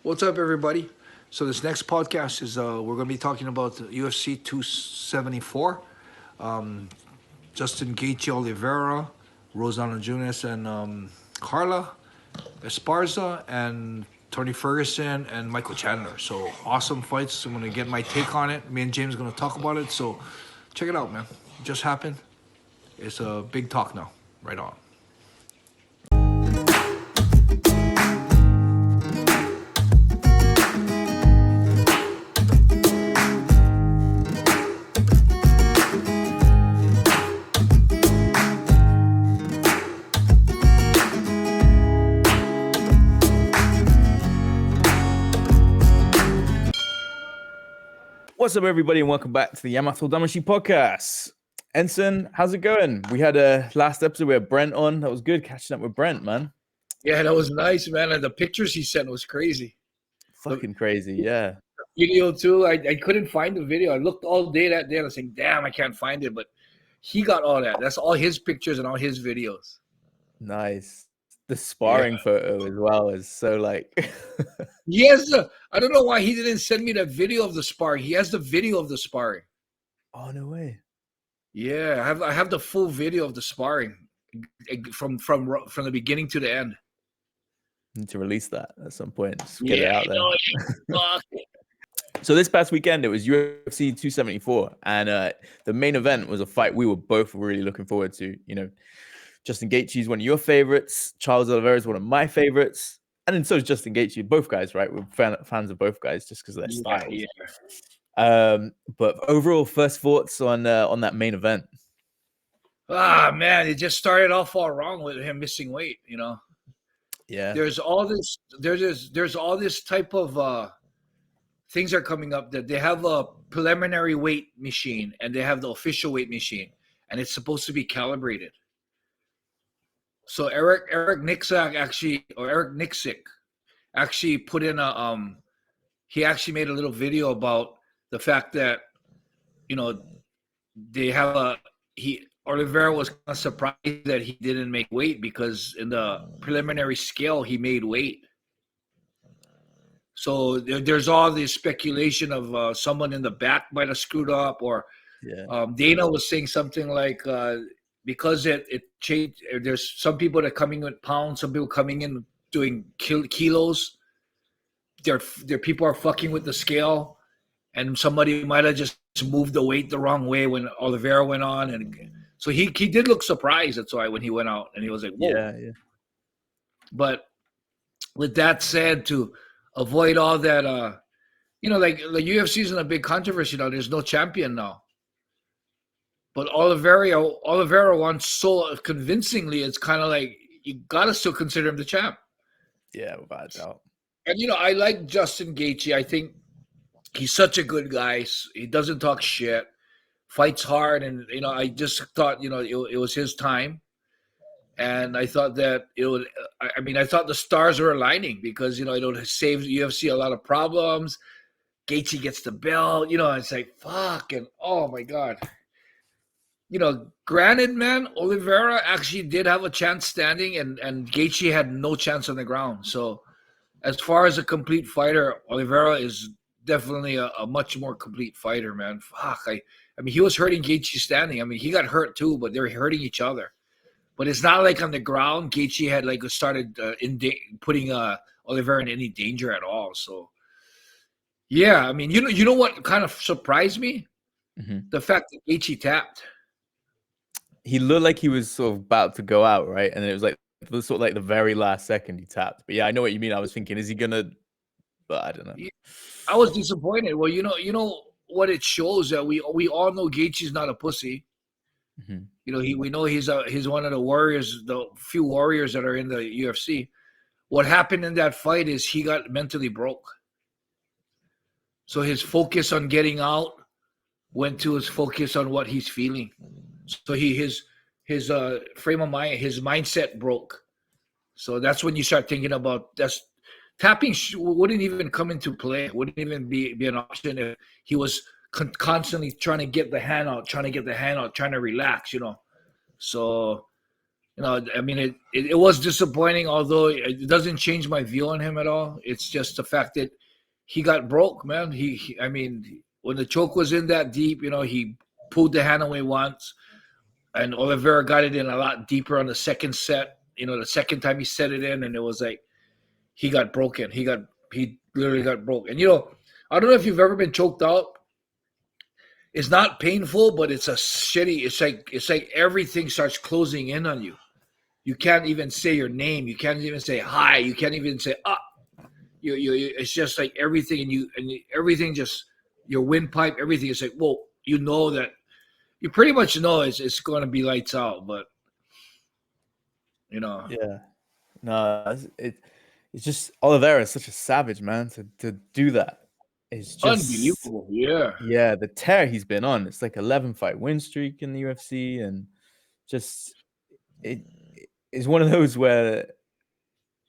What's up, everybody? So this next podcast is we're going to be talking about UFC 274, Justin Gaethje, Oliveira, Rosana Junis, and Carla Esparza, and Tony Ferguson and Michael Chandler. So awesome fights. I'm going to get my take on it. Me and James are going to talk about it. So check it out, man. It just happened. It's a big talk now. Right on. What's up, everybody, and welcome back to the Yamatodamashii podcast. Enson, how's it going? We had a last episode, we had Brent on. That was good catching up with Brent, man. Yeah, that was nice, man. And the pictures he sent was crazy. Fucking crazy, yeah. Video too. I couldn't find the video. I looked all day that day and I was saying, damn, I can't find it. But he got all that. That's all his pictures and all his videos. Nice. The sparring photo as well is so like... Yes, I don't know why he didn't send me that video of the sparring. He has the video of the sparring. Oh, no way. Yeah, I have the full video of the sparring from the beginning to the end. Need to release that at some point. Just get it out there. Yeah. So this past weekend, it was UFC 274, and the main event was a fight we were both really looking forward to. You know, Justin Gaethje is one of your favorites. Charles Oliveira is one of my favorites. And then so is Justin Gaethje. Both guys, right? We're fans of both guys just because of their styles. Yeah. But overall, first thoughts on that main event? Ah, man, it just started off all wrong with him missing weight, you know. Yeah. There's all this type of things are coming up that they have a preliminary weight machine and they have the official weight machine, and it's supposed to be calibrated. So Eric Nixick actually put in he actually made a little video about the fact that, you know, they have Oliveira was kind of surprised that he didn't make weight because in the preliminary scale he made weight. So there's all this speculation of someone in the back might have screwed up, or Dana was saying something like because it changed. There's some people that are coming with pounds, some people coming in doing kilos. Their people are fucking with the scale, and somebody might have just moved the weight the wrong way when Oliveira went on, and so he did look surprised. That's why when he went out and he was like, "Whoa!" Yeah. But with that said, to avoid all that, you know, like the UFC is in a big controversy now. There's no champion now. But Oliveira won so convincingly, it's kind of like you gotta still consider him the champ. Yeah, without a doubt. And you know, I like Justin Gaethje. I think he's such a good guy. He doesn't talk shit, fights hard, and you know, I just thought, you know, it was his time. And I thought that it would. I thought the stars were aligning because, you know, it would save UFC a lot of problems. Gaethje gets the belt. You know, it's like fuck, and oh my god. You know, granted, man, Oliveira actually did have a chance standing, and Gaethje had no chance on the ground. So, as far as a complete fighter, Oliveira is definitely a much more complete fighter, man. Fuck, I mean, he was hurting Gaethje standing. I mean, he got hurt too, but they were hurting each other. But it's not like on the ground, Gaethje had like started putting Oliveira in any danger at all. So, yeah, I mean, you know what kind of surprised me? Mm-hmm. The fact that Gaethje tapped. He looked like he was sort of about to go out, right? And it was like sort of like the very last second he tapped. But yeah, I know what you mean. I was thinking, is he gonna? But I don't know. I was disappointed. Well, you know what it shows, that we all know Gaethje's not a pussy. Mm-hmm. You know, we know he's one of the warriors, the few warriors that are in the UFC. What happened in that fight is he got mentally broke. So his focus on getting out went to his focus on what he's feeling. So his frame of mind, his mindset broke. So that's when you start thinking about tapping wouldn't even come into play. It wouldn't even be an option if he was constantly trying to get the hand out, trying to relax, you know. So I mean, it was disappointing, although it doesn't change my view on him at all. It's just the fact that he got broke, man. I mean, when the choke was in that deep, he pulled the hand away once, and Oliveira got it in a lot deeper on the second set. The second time he set it in, and it was like he got broken. He literally got broke. And I don't know if you've ever been choked out. It's not painful, but it's a shitty. It's like everything starts closing in on you. You can't even say your name. You can't even say hi. You can't even say ah. It's just like everything, and everything just your windpipe. Everything is like, whoa. That you pretty much know it's going to be lights out, but Yeah. No, it's just Oliveira is such a savage, man. To do that, it's just unbelievable. Yeah. Yeah, the tear he's been on. It's like 11-fight win streak in the UFC, and just it is one of those where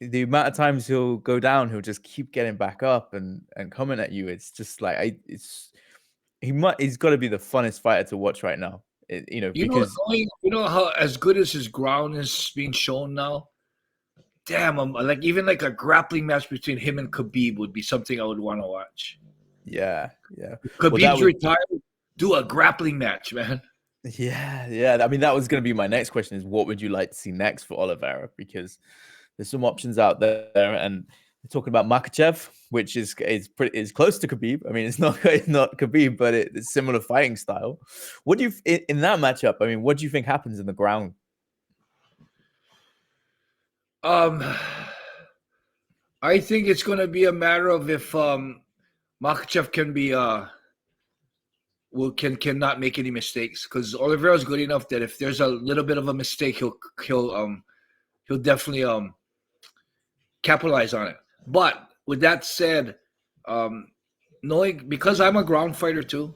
the amount of times he'll go down, he'll just keep getting back up and coming at you. It's just like he's got to be the funnest fighter to watch right now. Because how as good as his ground is being shown now. Damn, like even like a grappling match between him and Khabib would be something I would want to watch. Yeah. Khabib's retired. Do a grappling match, man. Yeah. I mean, that was going to be my next question: is what would you like to see next for Oliveira? Because there's some options out there, and we're talking about Makhachev, which is close to Khabib. I mean, it's not Khabib, but it's similar fighting style. What do you in that matchup? I mean, what do you think happens in the ground? I think it's going to be a matter of if Makhachev cannot make any mistakes, because Oliveira is good enough that if there's a little bit of a mistake, he'll definitely capitalize on it. But with that said, knowing, because I'm a ground fighter too,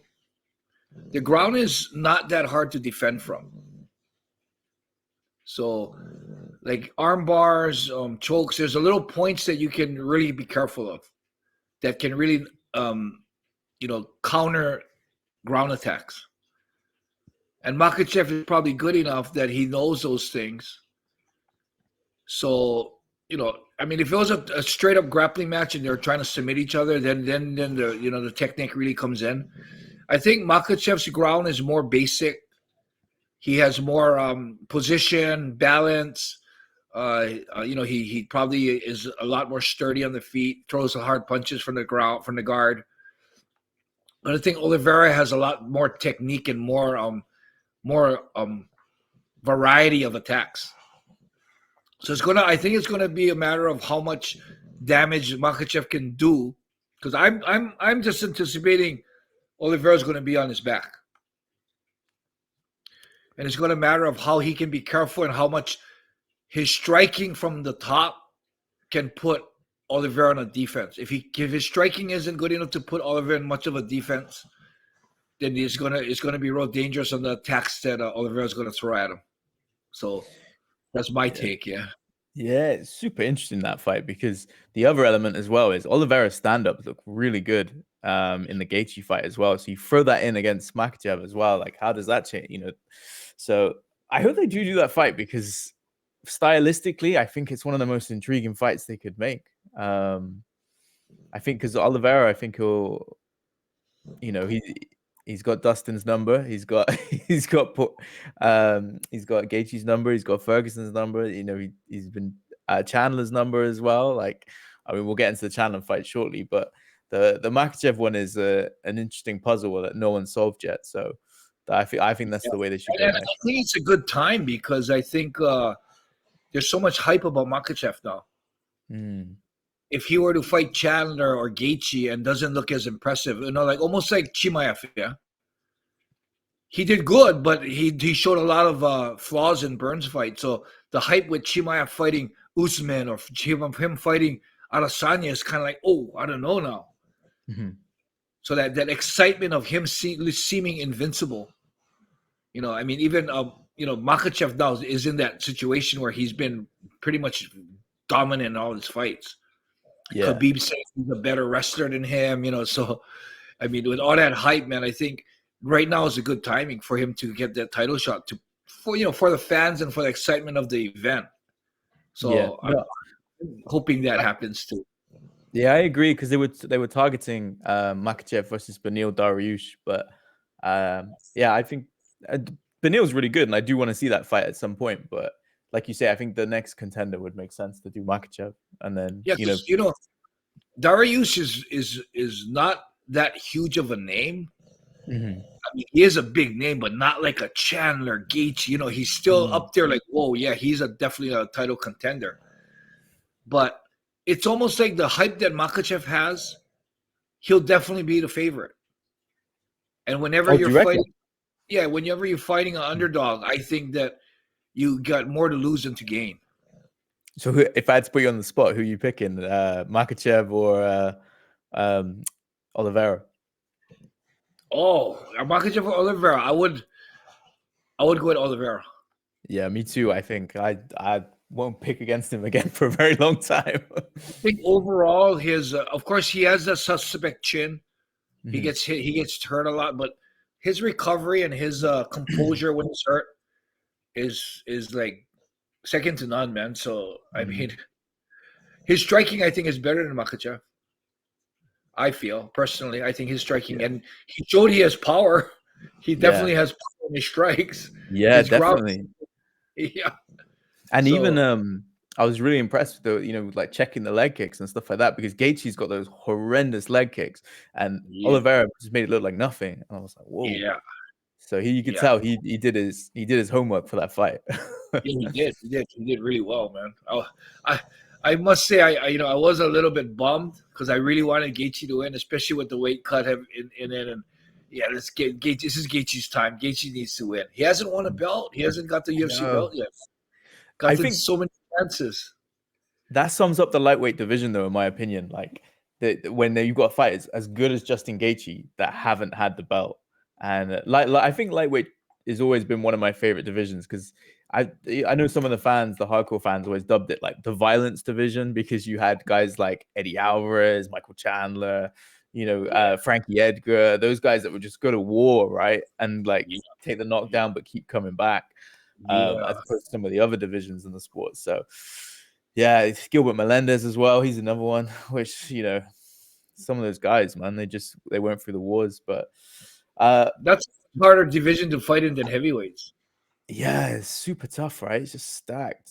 the ground is not that hard to defend from. So, like arm bars, chokes, there's a little points that you can really be careful of that can really, counter ground attacks. And Makhachev is probably good enough that he knows those things. So, I mean, if it was a straight up grappling match and they're trying to submit each other, then the technique really comes in. I think Makhachev's ground is more basic. He has more position, balance. He probably is a lot more sturdy on the feet, throws hard punches from the guard. But I think Oliveira has a lot more technique and more variety of attacks. So I think it's gonna be a matter of how much damage Makhachev can do, because I'm just anticipating Oliveira's going to be on his back. And it's going to matter of how he can be careful and how much his striking from the top can put Oliveira on a defense. If his striking isn't good enough to put Oliveira in much of a defense, then it's gonna be real dangerous on the attacks that Oliveira is going to throw at him. So that's my take. Yeah. Yeah, it's super interesting, that fight, because the other element as well is Oliveira's stand-ups look really good in the Gaethje fight as well. So you throw that in against Makhachev as well. Like, how does that change? So I hope they do that fight, because stylistically, I think it's one of the most intriguing fights they could make. I think because Oliveira, I think he's got Dustin's number. He's got Gaethje's number. He's got Ferguson's number. He's been Chandler's number as well. Like, I mean, we'll get into the Chandler fight shortly, but the Makhachev one is an interesting puzzle that no one solved yet. So I think that's the way they should go. And I think it's a good time, because I think there's so much hype about Makhachev now. If he were to fight Chandler or Gaethje and doesn't look as impressive, like almost like Chimaev, yeah. He did good, but he showed a lot of flaws in Burns' fight. So the hype with Chimaev fighting Usman or him fighting Adesanya is kind of like, oh, I don't know now. Mm-hmm. So that excitement of him seeming invincible, I mean, even Makhachev now is in that situation where he's been pretty much dominant in all his fights. Yeah. Khabib says he's a better wrestler than him, so I mean, with all that hype, man, I think right now is a good timing for him to get that title shot for the fans and for the excitement of the event. Yeah, So I'm hoping that happens too. yeah, I agree because they were targeting Makhachev versus Beneil Dariush, but yeah, I think Beneil's really good, and I do want to see that fight at some point. But like you say, I think the next contender would make sense to do Makhachev, and then Yeah, Dariush is not that huge of a name. Mhm. I mean, he is a big name, but not like a Chandler, Gaethje. He's still up there. Like, whoa, yeah, he's definitely a title contender. But it's almost like the hype that Makhachev has. He'll definitely be the favorite. And whenever Oh, you're do you reckon? fighting, whenever you're fighting an underdog, I think that you got more to lose than to gain. So if I had to put you on the spot, who are you picking, Makhachev or Oliveira? Oh, Makhachev or Oliveira? I would go with Oliveira. Yeah, me too. I think I won't pick against him again for a very long time. I think overall, his of course he has a suspect chin. He gets hit. He gets hurt a lot, but his recovery and his composure when he's hurt is like second to none, man. So I mean, his striking I think is better than Makhachev. I feel personally, I think his striking and he showed he has power. He definitely has power in his strikes. Yeah, His ground, definitely. yeah. And So- even I was really impressed with the, like checking the leg kicks and stuff like that, because Gaethje's got those horrendous leg kicks, and Oliveira just made it look like nothing. And I was like, whoa. Yeah. So you could tell he did his homework for that fight. Yeah, he did. He did really well, man. I must say, I was a little bit bummed because I really wanted Gaethje to win, especially with the weight cut in it. And yeah, let's get Gaethje. This is Gaethje's time. Gaethje needs to win. He hasn't won a belt. He hasn't got the UFC belt yet. I think so many chances. That sums up the lightweight division, though, in my opinion. Like when you've got fighters as good as Justin Gaethje that haven't had the belt, and I think lightweight has always been one of my favorite divisions, because I know some of the fans, the hardcore fans, always dubbed it like the violence division, because you had guys like Eddie Alvarez, Michael Chandler, Frankie Edgar, those guys that would just go to war, right, and like take the knockdown but keep coming back, as opposed to some of the other divisions in the sport. So yeah, it's Gilbert Melendez as well. He's another one, which, some of those guys, man, they went through the wars. But that's a harder division to fight in than heavyweights. Yeah, it's super tough, right? It's just stacked.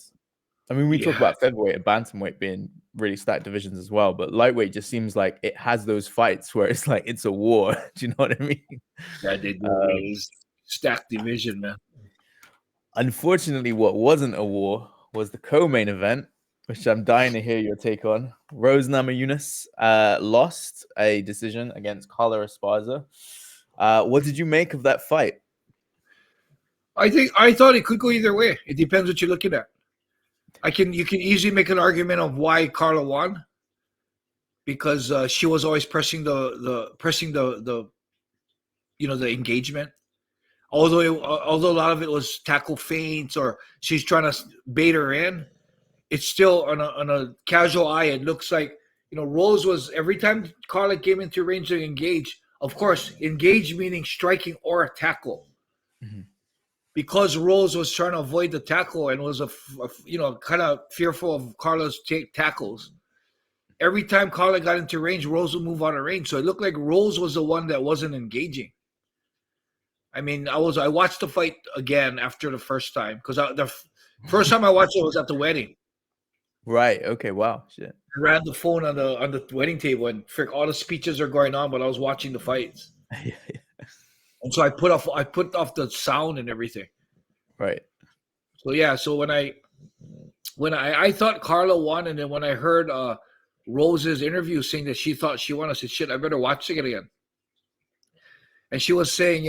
I mean, we talk about featherweight and bantamweight being really stacked divisions as well, but lightweight just seems like it has those fights where it's like it's a war. Do you know what I mean? Yeah, they do. Stacked division, man. Unfortunately, what wasn't a war was the co-main event, which I'm dying to hear your take on. Rose Namajunas lost a decision against Carla Esparza. What did you make of that fight? I thought it could go either way. It depends what you're looking at. You can easily make an argument of why Carla won, because she was always pressing the engagement. Although a lot of it was tackle feints or she's trying to bait her in, it's still on a casual eye. It looks like Rose was, every time Carla came into range to engage. Of course, engage meaning striking or a tackle. Mm-hmm. Because Rose was trying to avoid the tackle and was kind of fearful of Carla's tackles. Every time Carla got into range, Rose would move out of range. So it looked like Rose was the one that wasn't engaging. I mean, I watched the fight again after the first time, because the first time I watched it was at the wedding. Right. Okay. Wow. Shit. I ran the phone on the wedding table, and all the speeches are going on, but I was watching the fights. Yeah. And so I put off the sound and everything. Right. So yeah, so when I thought Carla won, and then when I heard Rose's interview saying that she thought she won, I said, shit, I better watch it again. And she was saying,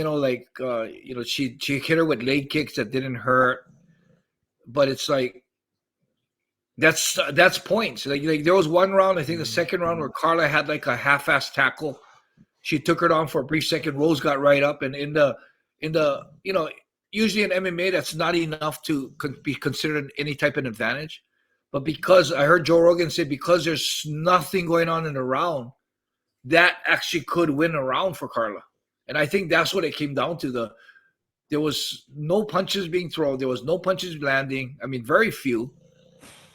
she hit her with leg kicks that didn't hurt, but it's like that's points. Like there was one round, I think the second round, where Carla had like a half-ass tackle. She took her down for a brief second. Rose got right up, and in the usually in MMA that's not enough to be considered any type of advantage. But because I heard Joe Rogan say, because there's nothing going on in the round, that actually could win a round for Carla. And I think that's what it came down to. There was no punches being thrown. There was no punches landing. I mean, very few.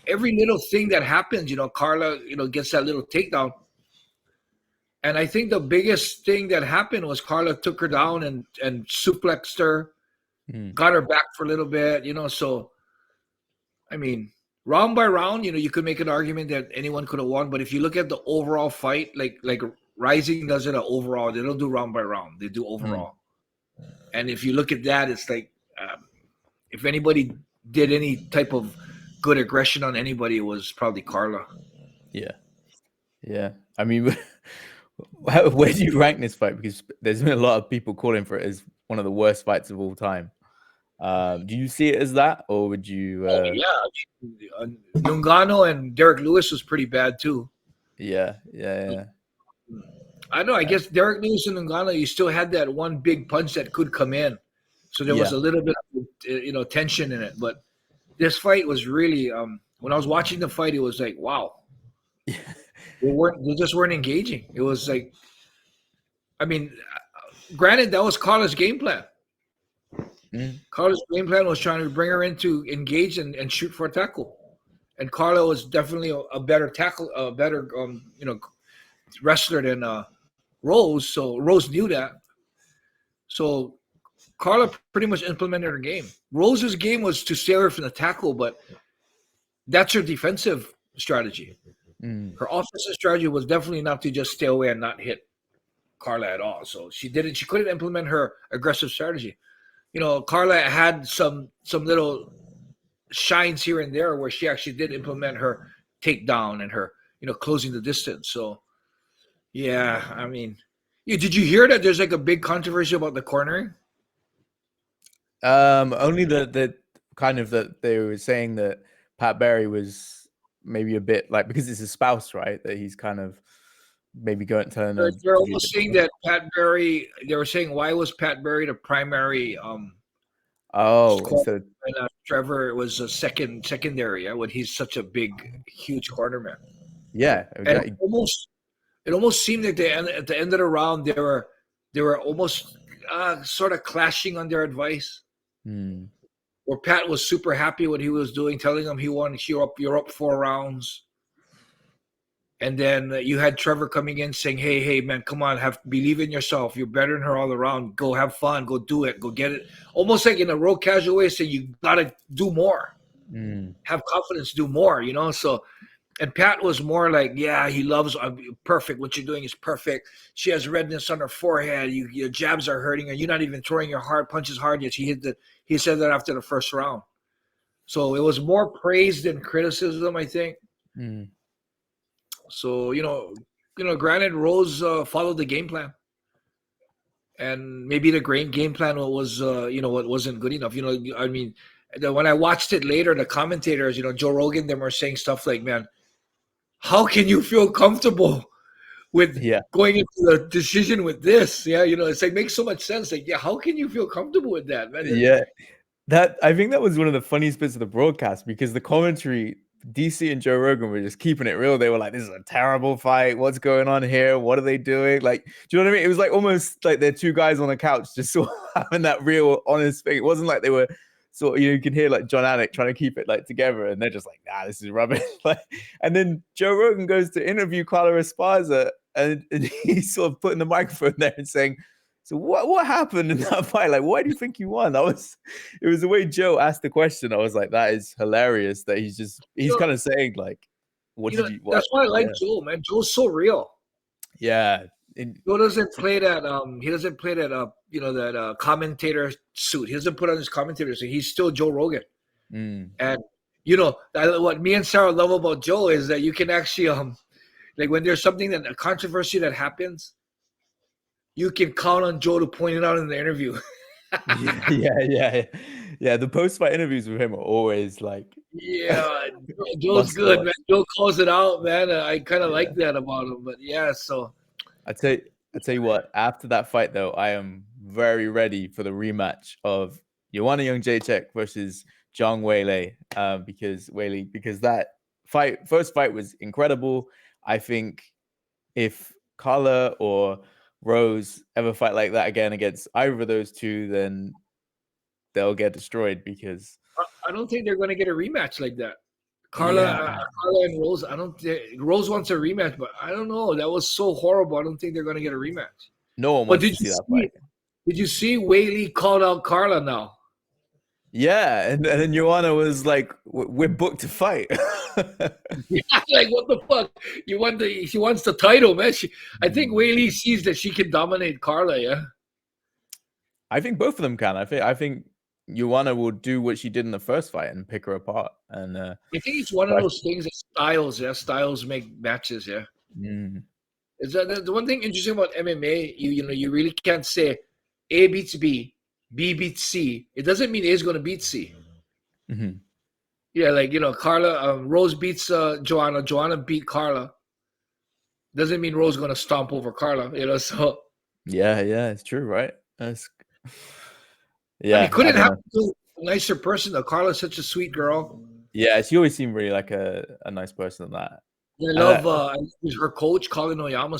Every little thing that happens, Carla, gets that little takedown. And I think the biggest thing that happened was Carla took her down and suplexed her, got her back for a little bit, So, I mean, round by round, you could make an argument that anyone could have won. But if you look at the overall fight, like Rising does it overall. They don't do round by round. They do overall. And if you look at that, it's like if anybody did any type of good aggression on anybody, it was probably Carla. Yeah. I mean, where do you rank this fight? Because there's been a lot of people calling for it as one of the worst fights of all time. Do you see it as that, or would you? Yeah, Ngannou and Derek Lewis was pretty bad too. Yeah. I don't know. I guess Derek Lewis and Ngannou, you still had that one big punch that could come in, so there was a little bit of tension in it. But this fight was really when I was watching the fight, it was like, wow, they just weren't engaging. It was like, I mean, granted, that was Carla's game plan. Carla's game plan was trying to bring her in to engage and shoot for a tackle, and Carla was definitely a better tackle, a better wrestler than Rose. So Rose knew that. So Carla pretty much implemented her game. Rose's game was to stay away from the tackle, but that's her defensive strategy. Her offensive strategy was definitely not to just stay away and not hit Carla at all. So she couldn't implement her aggressive strategy. Carla had some little shines here and there where she actually did implement her takedown and her, closing the distance. So, yeah, I mean, did you hear that there's like a big controversy about the cornering? Only the kind of that they were saying that Pat Barry was maybe a bit like, because it's his spouse, right? That he's kind of maybe going to. They're almost saying that Pat Barry. They were saying, why was Pat Barry the primary? So Trevor was a secondary. When he's such a big, huge cornerman. Yeah, exactly. And it almost seemed like at the end of the round, they were almost sort of clashing on their advice. Where Pat was super happy what he was doing, telling him he won. You're up 4 rounds. And then you had Trevor coming in saying, hey, man, come on, believe in yourself. You're better than her all around. Go have fun. Go do it. Go get it. Almost like in a real casual way, saying you got to do more. Have confidence, do more, So, and Pat was more like, yeah, he loves perfect. What you're doing is perfect. She has redness on her forehead. Your jabs are hurting her. You're not even throwing your hard punches hard yet. He said that after the first round. So it was more praise than criticism, I think. So, granted, Rose followed the game plan. And maybe the game plan was, what wasn't good enough. I mean, when I watched it later, the commentators, Joe Rogan, them were saying stuff like, man, how can you feel comfortable with going into the decision with this? Yeah, it's like, makes so much sense. Like, yeah, how can you feel comfortable with that, man? Yeah. I think that was one of the funniest bits of the broadcast, because the commentary, DC and Joe Rogan were just keeping it real. They were like, this is a terrible fight. What's going on here? What are they doing? Like, do you know what I mean? It was like almost like they're two guys on the couch just sort of having that real honest thing. It wasn't like they were sort of, you can hear like John Anik trying to keep it like together, and they're just like, nah, this is rubbish. And then Joe Rogan goes to interview Carla Esparza, and he's sort of putting the microphone there and saying, so what happened in that fight? Like, why do you think you won? It was the way Joe asked the question. I was like, that is hilarious that he's kind of saying like, what did you? That's why I like Joe, man. Joe's so real. Yeah. Joe doesn't play that. He doesn't play that. That commentator suit. He doesn't put on his commentator suit. He's still Joe Rogan. And what me and Sarah love about Joe is that you can actually like when there's a controversy that happens, you can count on Joe to point it out in the interview. Yeah. The post-fight interviews with him are always like, Joe's good, man. Joe calls it out, man. I kind of like that about him. But yeah, so I tell you what. After that fight, though, I am very ready for the rematch of Joanna Jędrzejczyk versus Zhang Weili, because that first fight was incredible. I think if Carla or Rose ever fight like that again against either of those two, then they'll get destroyed because I don't think they're going to get a rematch like that. Carla and Rose. I don't think Rose wants a rematch, but I don't know. That was so horrible. I don't think they're going to get a rematch. no one wants to see that fight. Did you see Whaley called out Carla now? Yeah, and then Joanna was like, "We're booked to fight." Yeah, like what the fuck? She wants the title, man. I think Whaley sees that she can dominate Carla. Yeah, I think both of them can. I think Joanna will do what she did in the first fight and pick her apart. And I think it's one of those things that styles. Yeah, styles make matches. Yeah. Is that the one thing interesting about MMA? You really can't say A beats B, B beats C. It doesn't mean A is going to beat C. Yeah, like Carla, Rose beats Joanna. Joanna beat Carla. Doesn't mean Rose is going to stomp over Carla. So yeah, it's true, right? That's I mean, couldn't have a nicer person though. Carla's such a sweet girl. Yeah, she always seemed really like a nice person than that. I love her coach, Colin Oyama.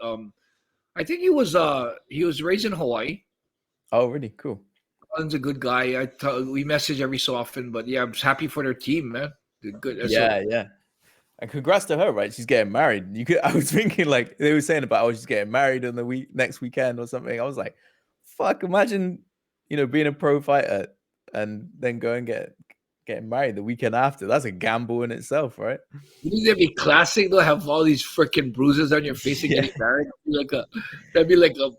I think he was raised in Hawaii. Oh, really? Cool. Colin's a good guy. We message every so often, but yeah, I'm happy for their team, man. They're good. Yeah. And congrats to her, right? She's getting married. I was thinking like they were saying about she's getting married on the next weekend or something. I was like, fuck, imagine, being a pro fighter and then going getting married the weekend after. That's a gamble in itself, right? Wouldn't that be classic? They'll have all these freaking bruises on your face and getting married. That'd be like a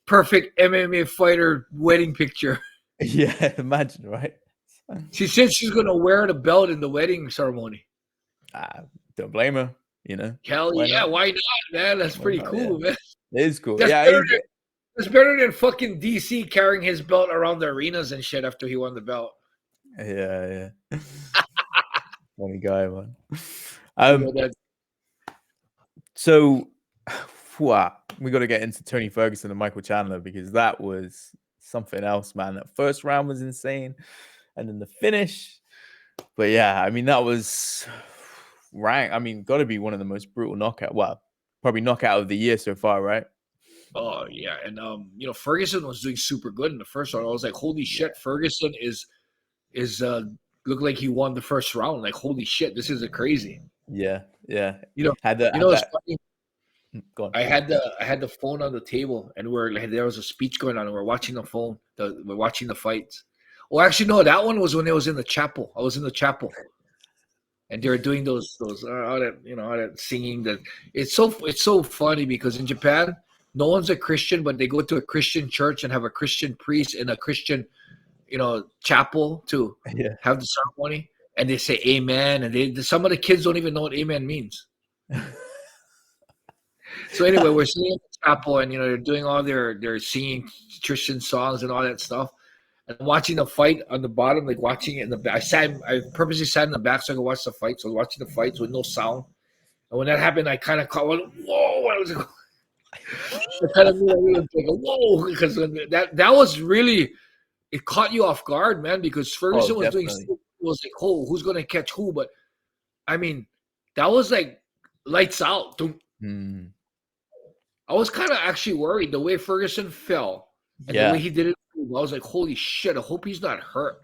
perfect MMA fighter wedding picture. Yeah, imagine, right? She said she's gonna wear the belt in the wedding ceremony. Don't blame her, Hell yeah, why not, man? That's pretty cool, man. It is cool. It's better than fucking DC carrying his belt around the arenas and shit after he won the belt. Yeah. Funny guy, man. So, we got to get into Tony Ferguson and Michael Chandler because that was something else, man. That first round was insane, and then the finish. But yeah, I mean, that was rank. I mean, got to be one of the most brutal knockout. Well, probably knockout of the year so far, right? Oh yeah, and Ferguson was doing super good in the first round. I was like, holy shit, Ferguson is looked like he won the first round. Like, holy shit, this is crazy. Yeah. It's funny. Go on. I had the phone on the table, and there was a speech going on, and we're watching the phone. We're watching the fights. Well, actually, no, that one was when it was in the chapel. I was in the chapel, and they were doing those all that singing. That it's so funny because in Japan, no one's a Christian, but they go to a Christian church and have a Christian priest in a Christian, chapel to have the ceremony, and they say amen, and some of the kids don't even know what amen means. So anyway, we're sitting in the chapel, and they're doing all they're singing Christian songs and all that stuff, and watching the fight on the bottom, like watching it in the back. I purposely sat in the back so I could watch the fight. So I was watching the fights with no sound, and when that happened, I kind of went, whoa! I was like, I kind of like, whoa, because that was really, it caught you off guard, man, because Ferguson was doing, was like, oh, who's gonna catch who? But I mean, that was like lights out. I was kind of actually worried the way Ferguson fell and the way he did it. I was like, holy shit, I hope he's not hurt.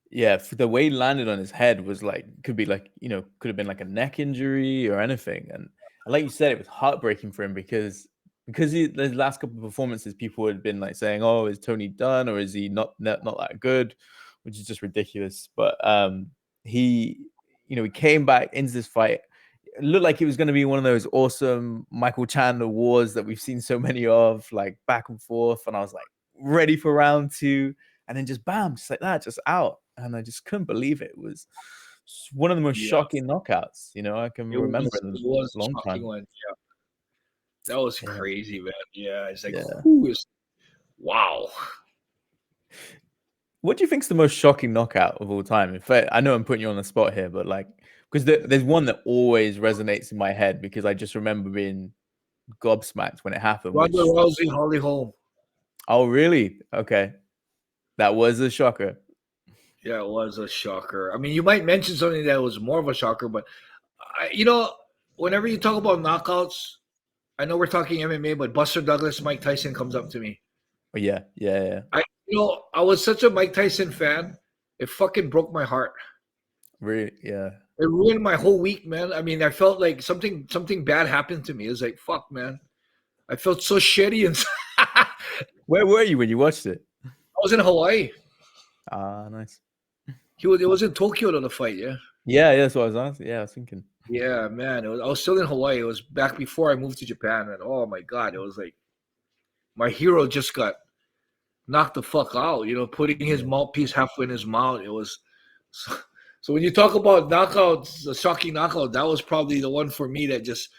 Yeah, the way he landed on his head was like, could have been like a neck injury or anything. And like you said, it was heartbreaking for him because the last couple of performances, people had been like saying, oh, is Tony done or is he not that good, which is just ridiculous. But he came back into this fight. It looked like it was going to be one of those awesome Michael Chandler wars that we've seen so many of, like back and forth. And I was like ready for round 2, and then just bam, just like that, just out. And I just couldn't believe it. It was one of the most shocking knockouts, I can remember in a long time. That was crazy, man. Yeah, it's like, who is? Wow. What do you think is the most shocking knockout of all time? In fact, I know I'm putting you on the spot here, but like, because there's one that always resonates in my head because I just remember being gobsmacked when it happened. Ronda Rousey, Holly Holm. Oh, really? Okay. That was a shocker. Yeah, it was a shocker. I mean, you might mention something that was more of a shocker, but, whenever you talk about knockouts, I know we're talking MMA, but Buster Douglas, Mike Tyson comes up to me. Oh, yeah. You know, I was such a Mike Tyson fan. It fucking broke my heart. Really, yeah. It ruined my whole week, man. I mean, I felt like something bad happened to me. It was like, fuck, man. I felt so shitty, and I Where were you when you watched it? was in Hawaii. Ah, nice. It was in Tokyo to the fight, yeah. Yeah, that's what I was asking. Yeah, I was thinking. Yeah, man. I was still in Hawaii. It was back before I moved to Japan, and oh my god, it was like my hero just got knocked the fuck out. You know, putting his mouthpiece halfway in his mouth. It was so when you talk about knockouts, the shocking knockout, that was probably the one for me that just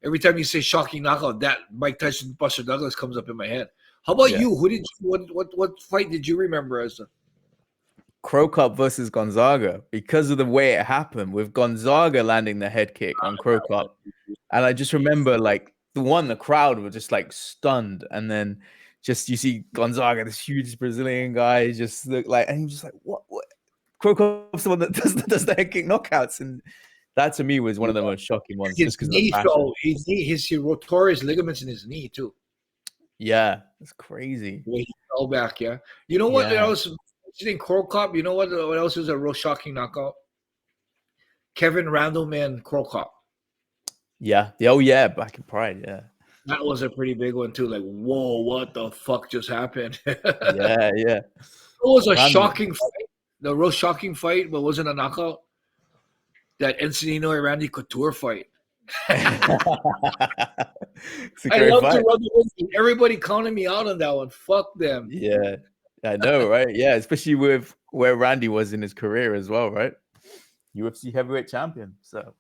every time you say shocking knockout, that Mike Tyson Buster Douglas comes up in my head. How about you? Who did you, what fight did you remember as a Crow Cup versus Gonzaga, because of the way it happened with Gonzaga landing the head kick on Crow Cup. And I just remember like the crowd were just like stunned. And then just you see Gonzaga, this huge Brazilian guy, just look like, and you're just like, what? Crow Cup's the one that does the head kick knockouts. And that to me was one of the most shocking ones. his Just because knee fell? He tore his ligaments in his knee too. Yeah, it's crazy. The way he fell back, yeah. You know what else? In Crow Cup, you know what else is a real shocking knockout? Kevin Randleman Crow Cup. Yeah. Oh yeah, back in Pride. Yeah. That was a pretty big one too. Like, whoa, what the fuck just happened? Yeah. It was a shocking fight. The real shocking fight, but wasn't a knockout. That Enson and Sarah Randy Couture fight. It's a I great love fight. to run the risk. Everybody counted me out on that one. Fuck them. Yeah, I know, right? Yeah, especially with where Randy was in his career as well, right? UFC heavyweight champion. So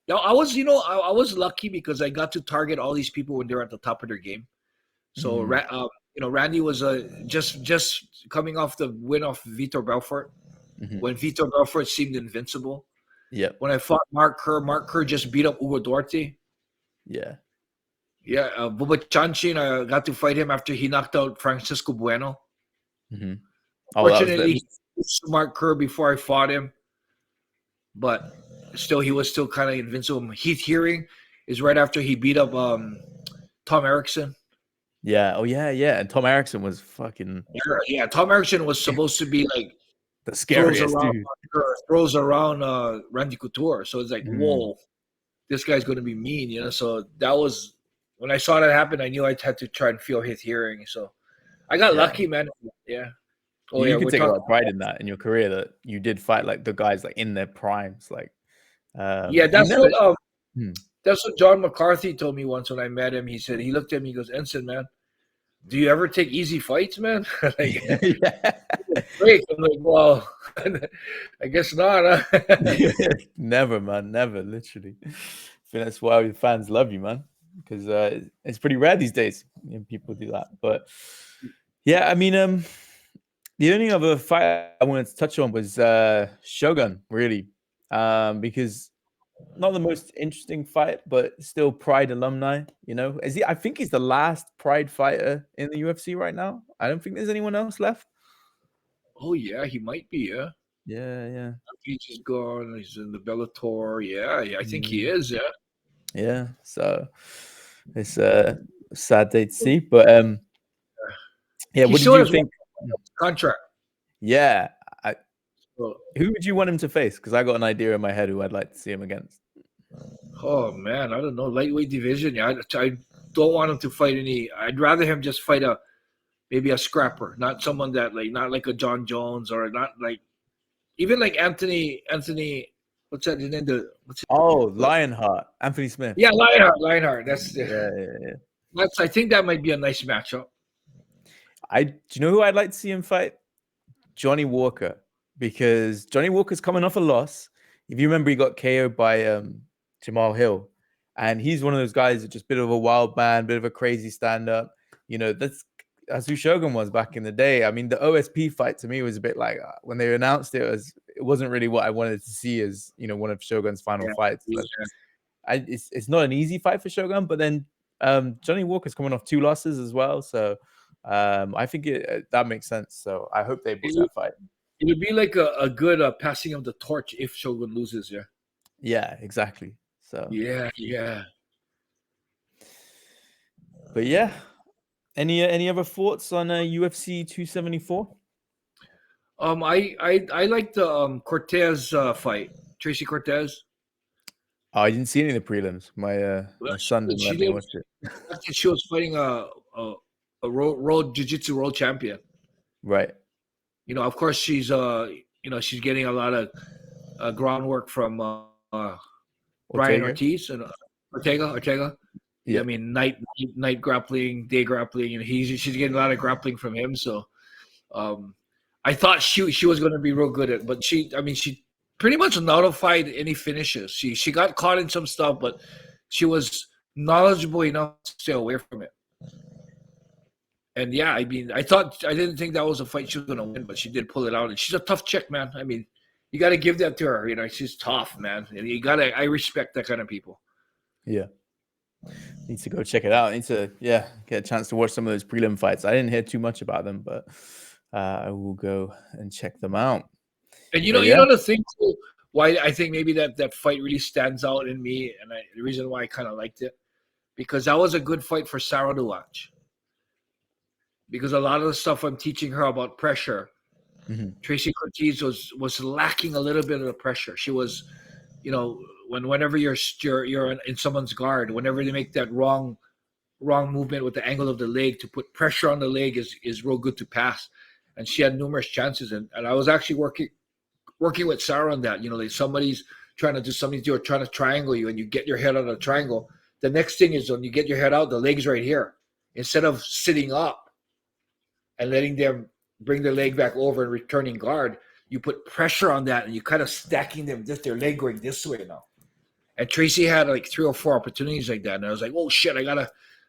Yeah, I was lucky because I got to target all these people when they were at the top of their game. So, Randy was just coming off the win off Vitor Belfort when Vitor Belfort seemed invincible. yeah, When I fought Mark Kerr just beat up Hugo Duarte. yeah, Bubba Chanchin, I got to fight him after he knocked out Francisco Bueno. Oh, Fortunately, Mark Kerr before I fought him, but still, he was still kind of invincible. Heath Hearing is right after he beat up Tom Erickson. yeah. Oh, yeah, yeah. And Tom Erickson was fucking Yeah. Tom Erickson was supposed to be like the scariest dude. throws around Randy Couture. So it's like, whoa, this guy's going to be mean, you know. So that was when I saw that happen. I knew I had to try and feel Heath Hearing. So I got lucky, man. Yeah. Oh, you can take a lot of pride in that in your career that you did fight like the guys like in their primes, like. That's what John McCarthy told me once when I met him. He said he looked at me, he goes, "Enson, man, do you ever take easy fights, man?" Like, great. I'm like, well, I guess not. Huh? Never, man, never. Literally, I think that's why the fans love you, man, because it's pretty rare these days. People do that, but yeah, I mean, the only other fight I wanted to touch on was Shogun, really, because not the most interesting fight, but still Pride alumni. You know, I think he's the last Pride fighter in the UFC right now. I don't think there's anyone else left. Oh yeah, he might be. Yeah. He's gone. He's in the Bellator. Yeah. I think he is. Yeah. So it's a sad day to see, but yeah. What did you think? Contract. Yeah. Who would you want him to face? Because I got an idea in my head who I'd like to see him against. Oh man, I don't know. Lightweight division. Yeah, I don't want him to fight any. I'd rather him just fight maybe a scrapper, not someone that not like a John Jones or not like even like Anthony. What's that? Lionheart, Anthony Smith. Yeah, Lionheart. That's yeah. I think that might be a nice matchup. Do you know who I'd like to see him fight? Johnny Walker, because Johnny Walker's coming off a loss. If you remember, he got KO'd by Jamal Hill, and he's one of those guys that's just a bit of a wild man, bit of a crazy stand-up. You know, that's who Shogun was back in the day. I mean, the OSP fight to me was a bit like when they announced it wasn't really what I wanted to see as one of Shogun's final fights. But it's not an easy fight for Shogun, but then Johnny Walker's coming off 2 losses as well, so I think that makes sense. So I hope they book that fight. It would be like a good passing of the torch if Shogun loses. Yeah, exactly. So yeah. But yeah, Any other thoughts on UFC 274? I like the Cortez fight, Tracy Cortez. Oh, I didn't see any of the prelims. My Well, son didn't she let me did. watch it. Actually, she was fighting a world jiu-jitsu world champion. Right. Of course, she's she's getting a lot of groundwork from Brian Ortega? Ortiz and Ortega. Yeah. I mean, night grappling, day grappling, and she's getting a lot of grappling from him. So, I thought she was going to be real good at, but she pretty much nullified any finishes. She got caught in some stuff, but she was knowledgeable enough to stay away from it. And yeah, I didn't think that was a fight she was going to win, but she did pull it out. And she's a tough chick, man. I mean, you got to give that to her. She's tough, man. And I respect that kind of people. Yeah. Need to go check it out. Need to, get a chance to watch some of those prelim fights. I didn't hear too much about them, but I will go and check them out. And you know the thing too, why I think maybe that fight really stands out in me, and the reason why I kind of liked it, because that was a good fight for Sarah to watch. Because a lot of the stuff I'm teaching her about pressure, Tracy Cortez was lacking a little bit of the pressure. She was, whenever you're in someone's guard, whenever they make that wrong movement with the angle of the leg, to put pressure on the leg is real good to pass. And she had numerous chances, and I was actually working with Sarah on that. Like somebody's trying to do something to you or trying to triangle you, and you get your head out of the triangle. The next thing is when you get your head out, the leg's right here. Instead of sitting up and letting them bring their leg back over and returning guard, you put pressure on that, and you kind of stacking them, just their leg going this way now. And Tracy had like 3 or 4 opportunities like that, and I was like, oh shit,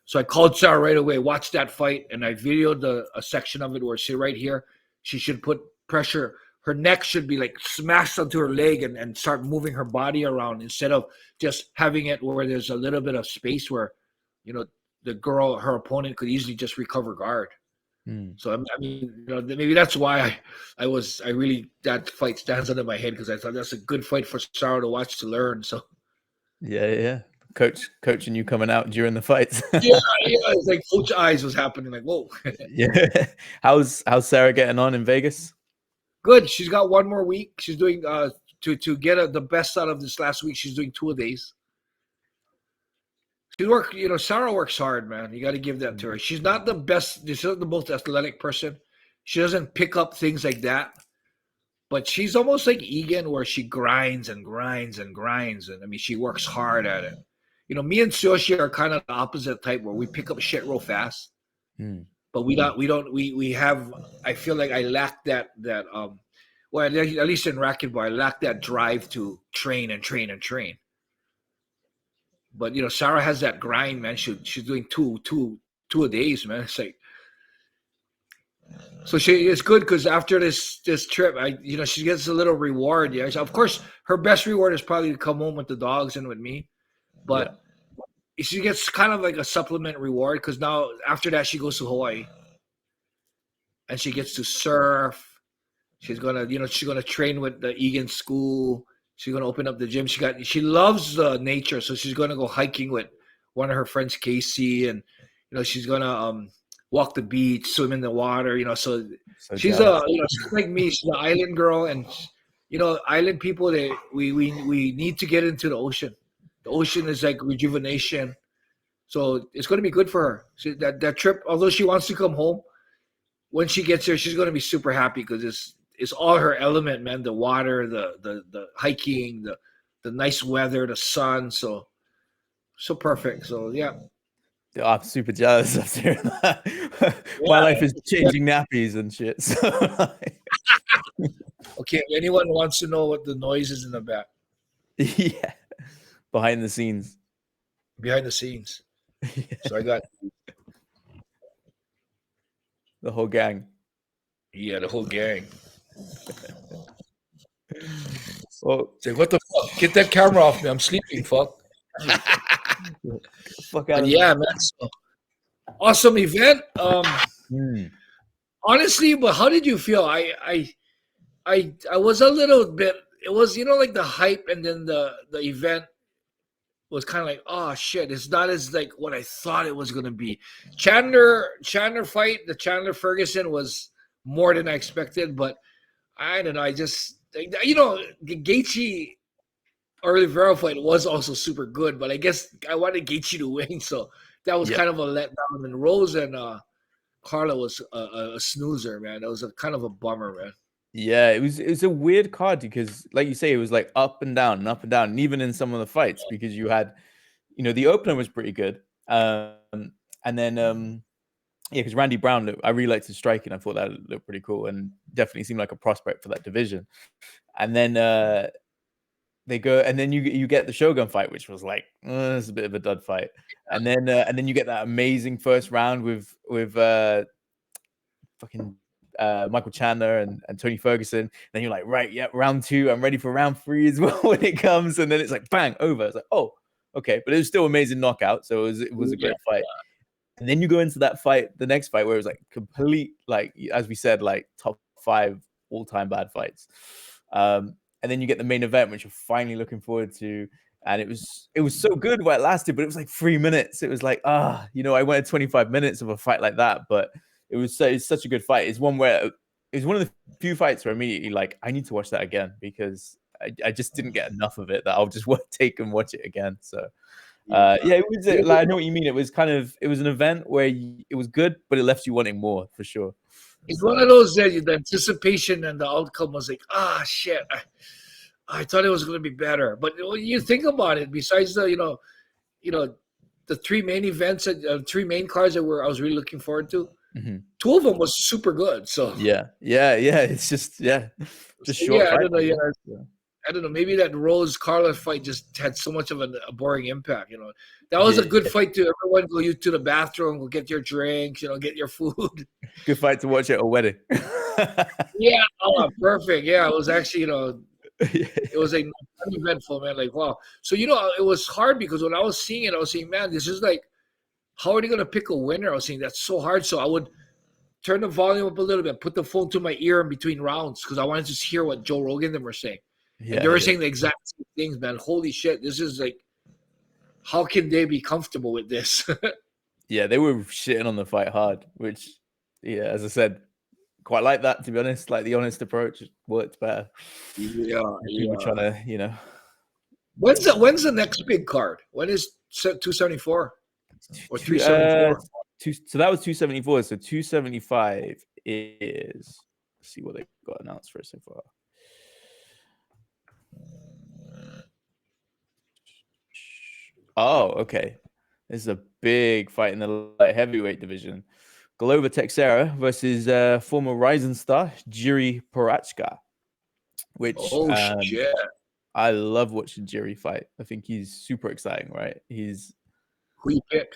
so I called Sarah right away, watched that fight, and I videoed a section of it where she right here, she should put pressure. Her neck should be like smashed onto her leg and start moving her body around instead of just having it where there's a little bit of space where, the girl, her opponent, could easily just recover guard. So I mean, maybe that's why that fight stands out in my head, because I thought that's a good fight for Sarah to watch, to learn. So yeah. Coaching you coming out during the fights. yeah, it's like Coach Eyes was happening. Like, whoa. Yeah. How's Sarah getting on in Vegas? Good. She's got 1 more week. She's doing to get the best out of this last week. She's doing 2 days. Sarah works hard, man. You got to give that to her. She's not the best. She's not the most athletic person. She doesn't pick up things like that. But she's almost like Egan, where she grinds and grinds and grinds. And I mean, she works hard at it. Me and Sushi are kind of the opposite type, where we pick up shit real fast. But we have, I feel like I lack that well, at least in racquetball, I lack that drive to train and train and train. But Sarah has that grind, man. She's doing two a days, man. It's like, so it's good, because after this trip, she gets a little reward. Yeah, so of course her best reward is probably to come home with the dogs and with me, but she gets kind of like a supplement reward, because now after that she goes to Hawaii, and she gets to surf. She's gonna train with the Egan school. She's gonna open up the gym. She loves nature, so she's gonna go hiking with one of her friends, Casey, and she's gonna walk the beach, swim in the water. So she's she's like me. She's an island girl, and island people, we need to get into the ocean. The ocean is like rejuvenation, so it's gonna be good for her. That trip, although she wants to come home, when she gets there, she's gonna be super happy, because it's all her element, man. The water, the hiking, the nice weather, the sun. So perfect. So yeah. I'm super jealous of hearing that. My life is changing nappies and shit. So okay, if anyone wants to know what the noise is in the back. Yeah. Behind the scenes. So I got the whole gang. Yeah, the whole gang. Well, say, what the fuck? Get that camera off me. I'm sleeping, fuck. Fuck out. Yeah, man. So, awesome event. Honestly, but how did you feel? I was a little bit. It was like the hype, and then the event. was kind of like, oh shit, it's not as like what I thought it was gonna be. Chandler fight, the Chandler Ferguson was more than I expected, but I don't know. I just the Gaethje Oliveira fight was also super good, but I guess I wanted Gaethje to win, so that was kind of a letdown. And Rose and Carla was a snoozer, man. That was a kind of a bummer, man. Yeah, it was a weird card because, like you say, it was like up and down and up and down, and even in some of the fights, because you had, the opener was pretty good, and then yeah, because Randy Brown, I really liked his striking. I thought that looked pretty cool, and definitely seemed like a prospect for that division. And then they go, and then you get the Shogun fight, which was like it's a bit of a dud fight, and then you get that amazing first round with fucking Michael Chandler and Tony Ferguson. Then you're like, right, yeah, round 2. I'm ready for round 3 as well when it comes. And then it's like, bang, over. It's like, oh, okay. But it was still amazing knockout. So it was a great fight. And then you go into that fight, the next fight, where it was like complete, like, as we said, like top 5 all-time bad fights. And then you get the main event, which you're finally looking forward to. And it was so good while it lasted, but it was like 3 minutes. It was like, I wanted 25 minutes of a fight like that, but it's such a good fight. It's one of the few fights where immediately like I need to watch that again because I just didn't get enough of it that I'll just take and watch it again. So it was like, I know what you mean. It was an event where it was good, but it left you wanting more for sure. It's one of those that the anticipation and the outcome was like, shit, I thought it was going to be better. But when you think about it, besides the the 3 main events, 3 main cards that I was really looking forward to. Mm-hmm. 2 of them was super good. So yeah. It's just short. Yeah, I don't know. Maybe that Rose Carla fight just had so much of a boring impact. That was a good fight to everyone go to the bathroom, go get your drinks, get your food. Good fight to watch at a wedding. Yeah, perfect. Yeah, it was actually it was uneventful, man. Like wow. So it was hard because when I was seeing it, I was saying, man, this is like. How are they going to pick a winner? I was saying that's so hard. So I would turn the volume up a little bit, put the phone to my ear in between rounds because I wanted to hear what Joe Rogan and them were saying. Yeah, and they were saying the exact same things, man. Holy shit. This is like, how can they be comfortable with this? Yeah, they were shitting on the fight hard, which, as I said, quite like that, to be honest. Like the honest approach worked better. Yeah. People trying to, When's the next big card? When is 274? Or 374. So that was 274. So 275 is, let's see what they got announced for so far. Oh, okay. This is a big fight in the light heavyweight division. Glover Teixeira versus former Rising star Jiri Prochazka, which shit. I love watching Jiri fight. I think he's super exciting, right? Who you pick?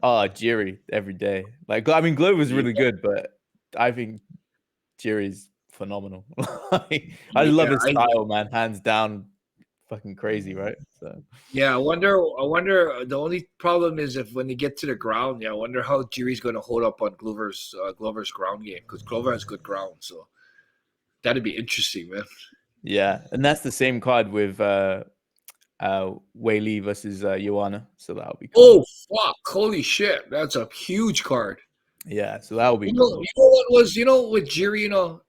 Jiri every day. Like, I mean, Glover's really good, but I think Jiri's phenomenal. I love his style, man. Hands down, fucking crazy, right? So yeah, I wonder. The only problem is if when they get to the ground, I wonder how Jiri's going to hold up on Glover's ground game because Glover has good ground, so that'd be interesting, man. Yeah, and that's the same card with Wei Li versus Joanna, so that'll be cool. Oh fuck! Holy shit, that's a huge card. Yeah, so that'll be cool. You know what was with Jiri?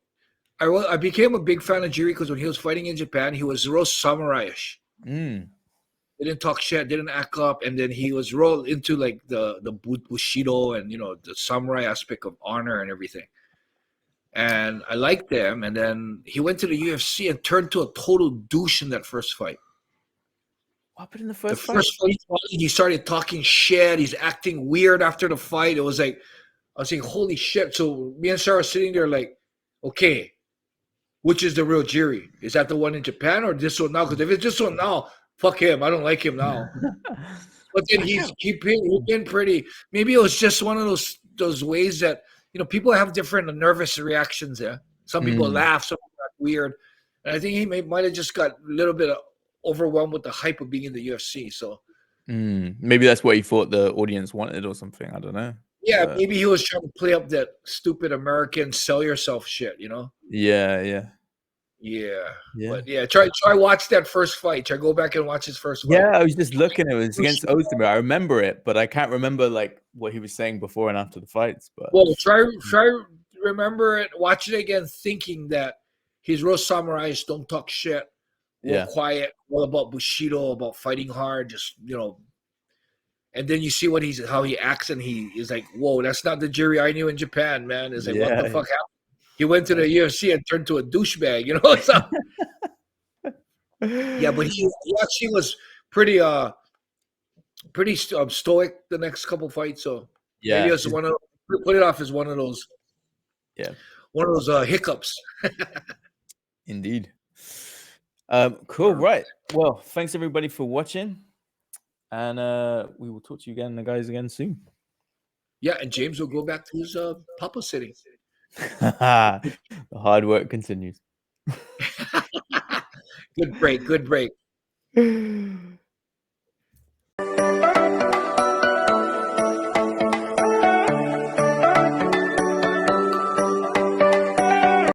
I became a big fan of Jiri because when he was fighting in Japan, he was real samurai-ish. They didn't talk shit, didn't act up, and then he was rolled into like the Bushido and the samurai aspect of honor and everything. And I liked him, and then he went to the UFC and turned to a total douche in that first fight. What happened in the first fight? First fight, he started talking shit. He's acting weird after the fight. It was like, I was saying, holy shit. So me and Sarah are sitting there like, okay, which is the real Jiri? Is that the one in Japan or this one now? Because if it's this one now, fuck him. I don't like him now. But then he's been pretty. Maybe it was just one of those ways that, people have different nervous reactions there. Some people laugh, some people act weird. And I think he might have just got a little bit overwhelmed with the hype of being in the UFC. So maybe that's what he thought the audience wanted or something. I don't know. Yeah, maybe he was trying to play up that stupid American sell yourself shit, Yeah. Yeah. Yeah. But yeah, try watch that first fight. Try go back and watch his first fight. Yeah, I was just looking. It was against Ozdemir. I remember it, but I can't remember like what he was saying before and after the fights. But Well, try remember it, watch it again, thinking that his real samurais don't talk shit, Yeah. quiet, all about Bushido, about fighting hard, just and then you see how he acts, and he is like, whoa, that's not the Jiri I knew in Japan, man. It's like, what the fuck happened? He went to the UFC and turned to a douchebag, So, yeah, but he actually was pretty stoic the next couple fights. So maybe it's put it off as one of those hiccups. Indeed. Cool. Right. Well, thanks everybody for watching, and we will talk to you guys again soon. Yeah, and James will go back to his papa sitting. The hard work continues. Good break.